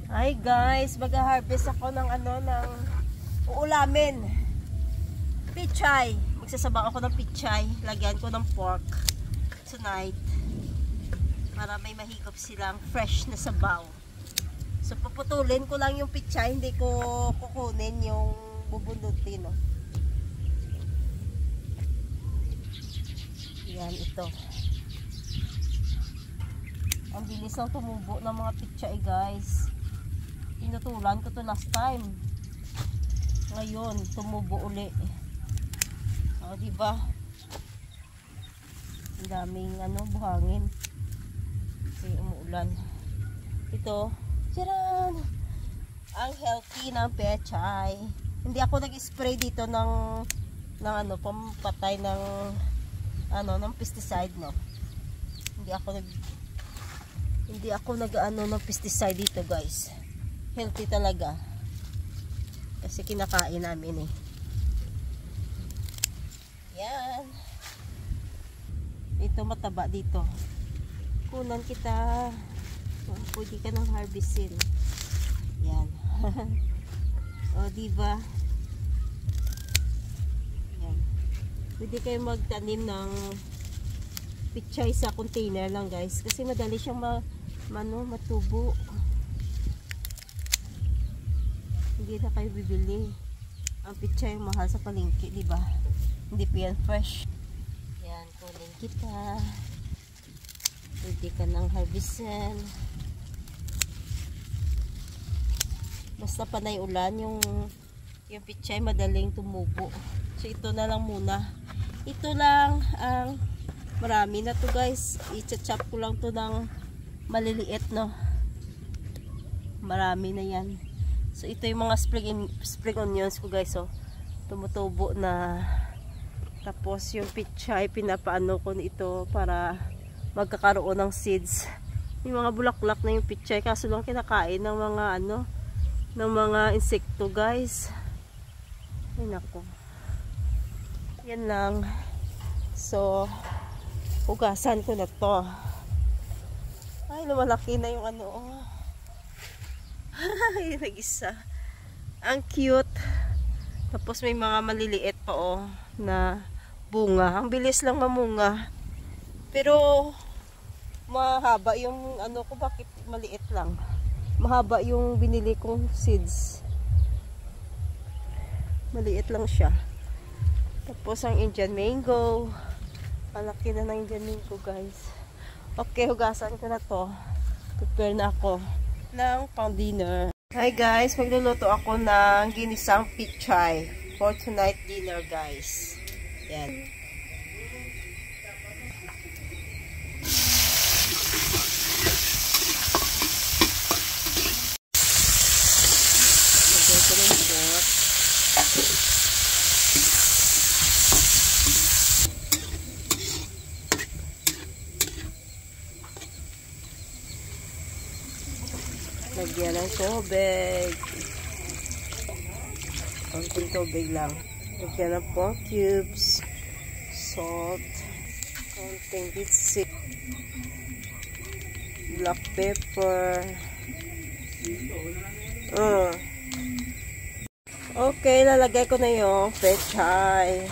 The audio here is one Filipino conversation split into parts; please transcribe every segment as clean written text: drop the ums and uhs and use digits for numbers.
Hi guys, mag-harvest ako ng ng uulamin. Pichay. Magsasabang ako ng pichay. Lagyan ko ng pork tonight. Para may mahigop silang fresh na sabaw. So puputulin ko lang yung pichay, hindi ko kukunin yung bubundutin, no. Yan ito. Ang bilis ng tumubo ng mga pichay, guys. Pinutulan ko to last time. Ngayon, tumubo uli. O, diba? Ang daming buhangin. Kasi umuulan. Ito, tcharan! Ang healthy ng pechay. Hindi ako nag-spray dito ng pampatay ng ng pesticide, no. Hindi ako nag ng pesticide dito, guys. Healthy talaga. Kasi kinakain namin eh. Yan. Ito mataba dito. Kunan kita. Pwede ka ng harvestin. Yan. O, diba? Yan. Pwede kayo magtanim ng pichay sa container lang, guys. Kasi madali siyang matubo. Hindi na kayo bibili. Ang pichay mahal sa palengke, di ba? Hindi pa yan fresh. Yan, kunin kita. Pwede ka ng harvestin. Basta panay ulan, yung pichay madaling tumubo. So ito na lang muna. Ito lang ang marami na to, guys. I-chop ko lang to ng maliliit, no. Marami na yan. So ito yung mga spring onions ko, guys. So tumutubo na. Tapos yung pichay, pinapaano ko nito para magkakaroon ng seeds. Yung mga bulaklak na yung pichay, kaso lang kinakain ng mga ng mga insekto, guys. Ay nako. Yan lang. So hugasan ko na to. Ay, lumalaki na yung nag-isa. Ang cute. Tapos may mga maliliit pa na bunga. Ang bilis lang mamunga. Pero mahaba yung ko, bakit maliit lang? Mahaba yung binili kong seeds. Maliit lang siya. Tapos ang Indian mango. Malaki na ng Indian mango, guys. Okay, hugasan ko na to. Prepare na ako ng pang dinner. Hi guys, magluluto ako ng ginisang pichay for tonight dinner, guys. Yan. Lagyan ko ng pork. Lagyan ng tubig. Konting tubig lang. Lagyan ng pork cubes. Salt. Konting bitsik. Black pepper. Okay, lalagay ko na yung pechay.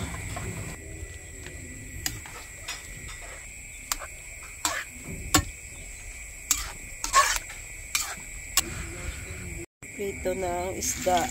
Prito ng isda.